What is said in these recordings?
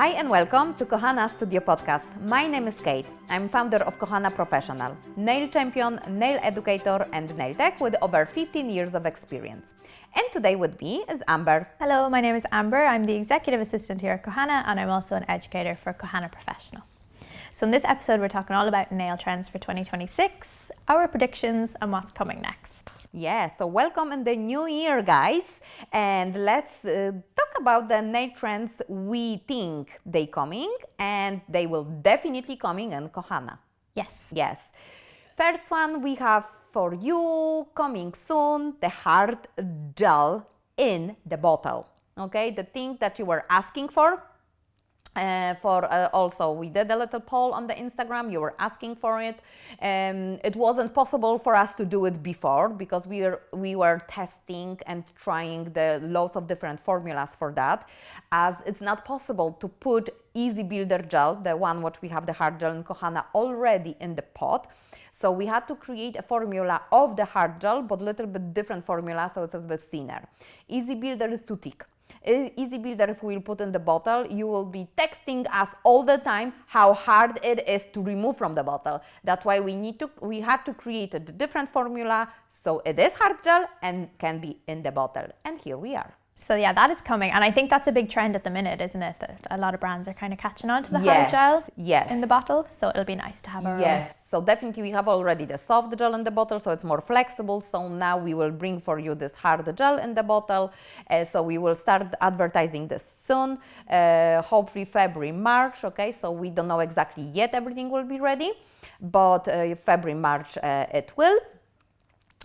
Hi and welcome to Kohana Studio Podcast. My name is Kate. I'm founder of Kohana Professional, nail champion, nail educator and nail tech with over 15 years of experience. And today with me is Amber. Hello, my name is Amber. I'm the executive assistant here at Kohana and I'm also an educator for Kohana Professional. So in this episode we're talking all about nail trends for 2026, our predictions and what's coming next. Yeah, so welcome in the new year, guys, and let's talk about the nail trends we think they coming, and they will definitely coming in Kohana. Yes. First one we have for you coming soon, the hard gel in the bottle. Okay, the thing that you were asking for. Also, we did a little poll on the Instagram. You were asking for it. It wasn't possible for us to do it before because we were testing and trying the lots of different formulas for that, as it's not possible to put Easy Builder gel, the one which we have the hard gel in Kohana already in the pot. So we had to create a formula of the hard gel, but a little bit different formula, so it's a bit thinner. Easy Builder is too thick. Easy Builder, if we'll put in the bottle, you will be texting us all the time how hard it is to remove from the bottle. That's why we had to create a different formula, so it is hard gel and can be in the bottle. And here we are. So yeah, that is coming, and I think that's a big trend at the minute, isn't it? That a lot of brands are kind of catching on to the hard gel in the bottle, so it'll be nice to have our own. So definitely we have already the soft gel in the bottle, so it's more flexible. So now we will bring for you this hard gel in the bottle. So we will start advertising this soon, hopefully February, March. Okay, so we don't know exactly yet everything will be ready, but February, March it will.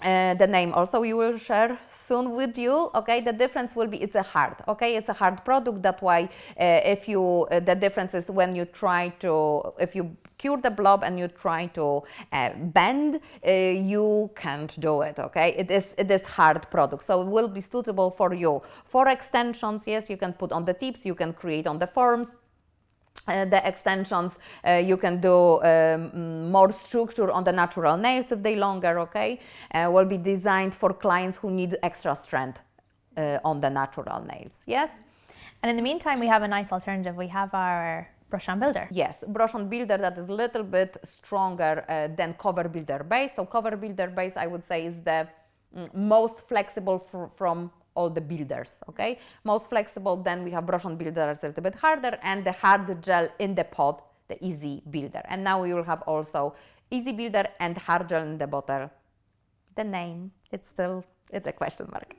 The name also we will share soon with you. Okay, the difference will be it's a hard product. That's why the difference is when you if you cure the blob and you try to bend, you can't do it. Okay, it is hard product, so it will be suitable for you for extensions. Yes, you can put on the tips, you can create on the forms. The extensions, you can do more structure on the natural nails if they longer, okay? Will be designed for clients who need extra strength on the natural nails, yes? And in the meantime, we have a nice alternative. We have our brush-on builder. Yes, brush-on builder that is a little bit stronger than cover builder base. So cover builder base, I would say, is the most flexible from all the builders, okay? Most flexible, then we have brush-on builder, it's a little bit harder, and the hard gel in the pot, the Easy Builder. And now we will have also Easy Builder and hard gel in the bottle. The name, it's a question mark.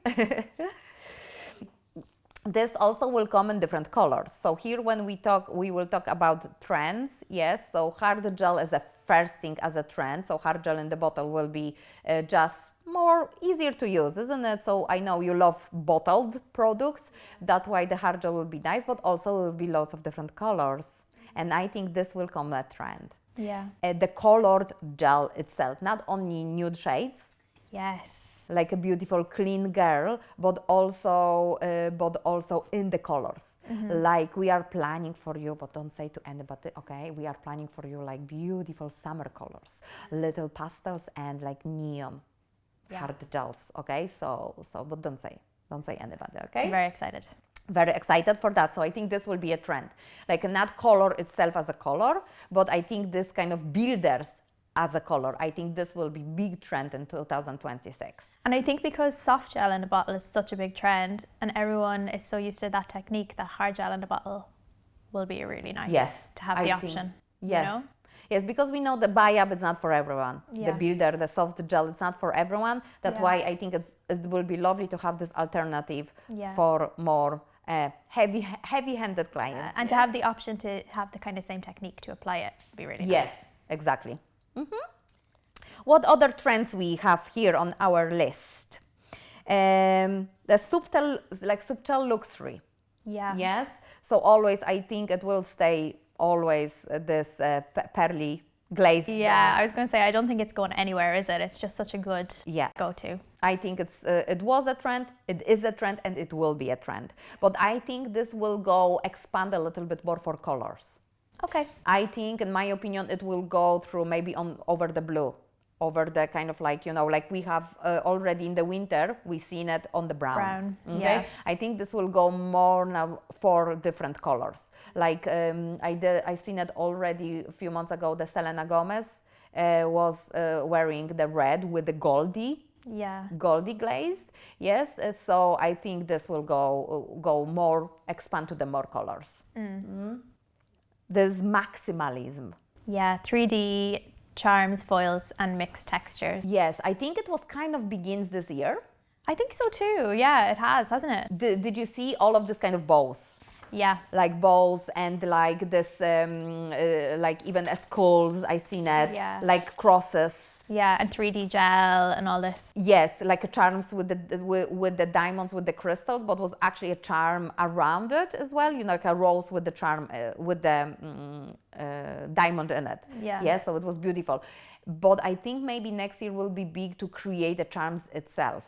This also will come in different colors. So here when we will talk about trends, yes, so hard gel is a first thing as a trend. So hard gel in the bottle will be just more easier to use, isn't it? So I know you love bottled products. That's why the hard gel will be nice, but also will be lots of different colors. And I think this will come a trend. Yeah. The colored gel itself, not only nude shades. Yes. Like a beautiful clean girl, but also in the colors. Mm-hmm. Like we are planning for you, but don't say to anybody, okay? We are planning for you like beautiful summer colors, little pastels and like neon. Yeah. Hard gels, okay? So, but don't say anybody, okay? I'm very excited. Very excited for that. So I think this will be a trend. Like not color itself as a color, but I think this kind of builders as a color. I think this will be big trend in 2026. And I think because soft gel in a bottle is such a big trend and everyone is so used to that technique, that hard gel in a bottle will be really nice to have the option. Yes. You know? Yes, because we know the buy-up is not for everyone. Yeah. The builder, the soft gel, it's not for everyone. That's why I think it will be lovely to have this alternative for more heavy-handed clients. And to have the option to have the kind of same technique to apply it would be really nice. Yes, exactly. Mm-hmm. What other trends we have here on our list? The subtle luxury. Yeah. Yes. So always, I think it will stay always this pearly glaze. Yeah, I was going to say, I don't think it's going anywhere, is it? It's just such a good go-to. I think it was a trend, it is a trend, and it will be a trend. But I think this will expand a little bit more for colors. Okay. I think, in my opinion, it will go through maybe over the blue. over the kind of like, like we have already in the winter, we've seen it on the browns. Brown, yeah. I think this will go more now for different colors. Like I seen it already a few months ago, the Selena Gomez was wearing the red with the goldy glaze. Yes, so I think this will go more, expand to the more colors. There's maximalism. Yeah, 3D charms, foils, and mixed textures. Yes, I think it was kind of begins this year. I think so too. Yeah, it has, hasn't it? Did you see all of this kind of bows? Yeah. Like balls and like this, like even skulls, I seen it. Yeah. Like crosses. Yeah, and 3D gel and all this. Yes, like a charms with the diamonds, with the crystals, but was actually a charm around it as well. Like a rose with the charm, with the diamond in it. Yeah. Yeah, so it was beautiful. But I think maybe next year will be big to create the charms itself.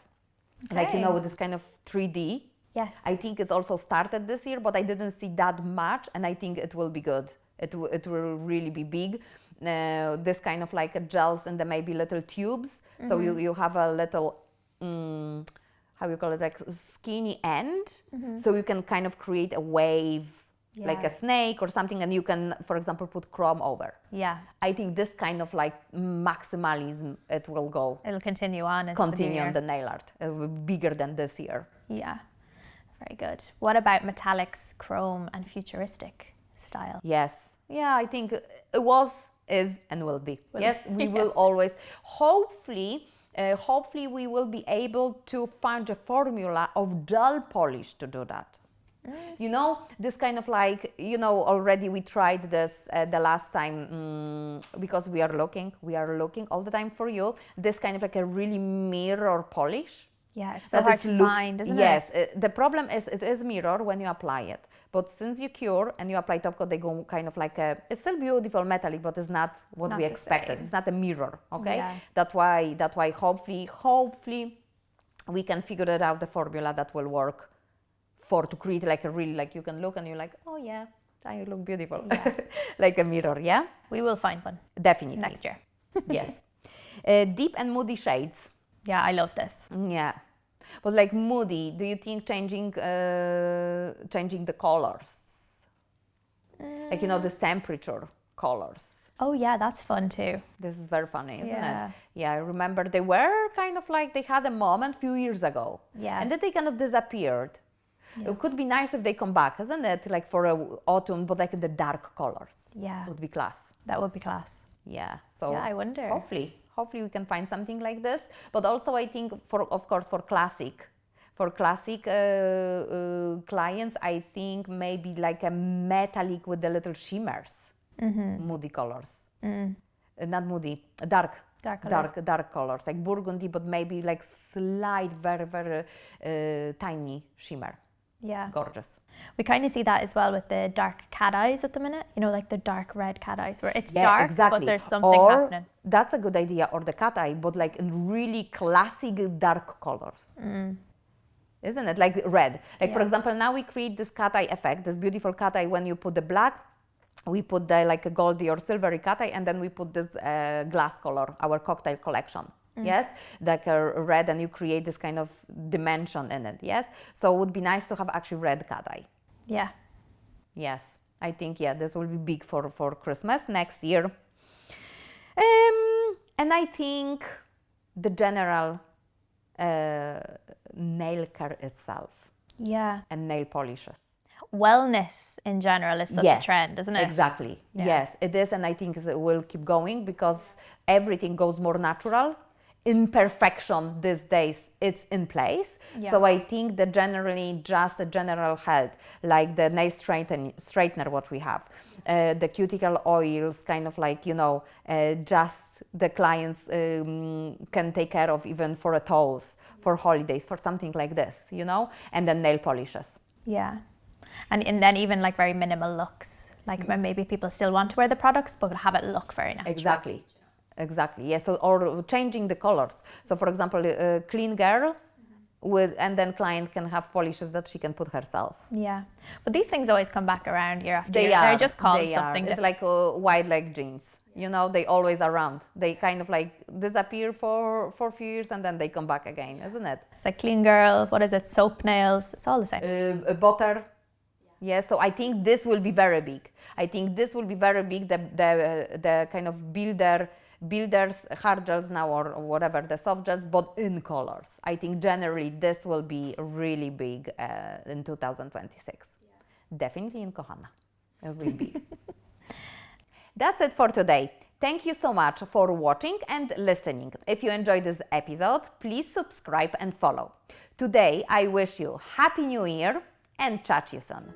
Okay. Like, with this kind of 3D. Yes. I think it's also started this year, but I didn't see that much, and I think it will be good. It will really be big. This kind of like gels and the maybe little tubes. So you have a little, how you call it, like skinny end. So you can kind of create a wave, like a snake or something, and you can, for example, put chrome over. Yeah. I think this kind of like maximalism, it will go. It'll continue on. Continue on the nail art. It will be bigger than this year. Yeah. Very good. What about metallics, chrome, and futuristic style? Yes. Yeah, I think it was, is, and will be. Yes, we will always. Hopefully we will be able to find a formula of gel polish to do that. This kind of like, already we tried this the last time because we are looking all the time for you. This kind of like a really mirror polish. Yeah, it's so hard to find, isn't it? Yes, the problem is it is mirror when you apply it. But since you cure and you apply top coat, they go kind of like it's still beautiful metallic, but it's not what we expected. It's not a mirror, okay? Yeah. That's why hopefully we can figure it out, the formula that will work to create like a really, like you can look and you're like, oh yeah, I look beautiful. Yeah. Like a mirror, yeah? We will find one. Definitely. Next year. Yes. Deep and moody shades. Yeah, I love this. Yeah, but like moody, do you think changing the colors, like this temperature colors? Oh yeah, that's fun too. This is very funny, isn't Yeah. it? Yeah, I remember they were kind of like they had a moment a few years ago, Yeah. and then they kind of disappeared. It could be nice if they come back, isn't it? Like for autumn, but like in the dark colors. Yeah, It would be class. that would be class. Yeah. So Yeah, I wonder. Hopefully we can find something like this. But also I think of course for classic clients, I think maybe like a metallic with the little shimmers, moody colors. Not moody, dark colors, like burgundy, but maybe like slight, very, very tiny shimmer. Yeah. Gorgeous. We kind of see that as well with the dark cat eyes at the minute, like the dark red cat eyes where it's Yeah, dark, exactly. but there's something happening. That's a good idea, or the cat eye, but like in really classic dark colors. Isn't it? Like red. Like for example, now we create this cat eye effect, this beautiful cat eye. When you put the black, we put the like a goldy or silvery cat eye, and then we put this glass color, our cocktail collection. Yes, like a red, and you create this kind of dimension in it. Yes, so it would be nice to have actually red cat eye. Yeah. Yes, I think this will be big for Christmas next year. And I think the general nail care itself Yeah. and nail polishes. Wellness in general is such a trend, isn't it? Exactly. Yeah. Yes, it is, and I think it will keep going because everything goes more natural. Imperfection these days, it's in place. Yeah. So I think that generally just a general health, like the nail straightener what we have, the cuticle oils, kind of like, just the clients can take care of even for a toes, for holidays, for something like this, and then nail polishes. Yeah. And then even like very minimal looks, like when maybe people still want to wear the products but have it look very natural. Exactly. Yes. So, or changing the colors. So, for example, a clean girl and then client can have polishes that she can put herself. Yeah, but these things always come back around year after year. They're just called something It's different. like wide leg jeans. You know, they always around. They kind of like disappear for a few years and then they come back again, isn't it? It's like clean girl, what is it, soap nails, it's all the same. Butter. Yes, so I think this will be very big. I think this will be very big, the kind of builders hard gels now or whatever, the soft gels, but in colors. I think generally this will be really big in 2026. Definitely in Kohana. It will be. That's it for today. Thank you so much for watching and listening. If you enjoyed this episode, please subscribe and follow. Today, I wish you Happy New Year and chat you soon.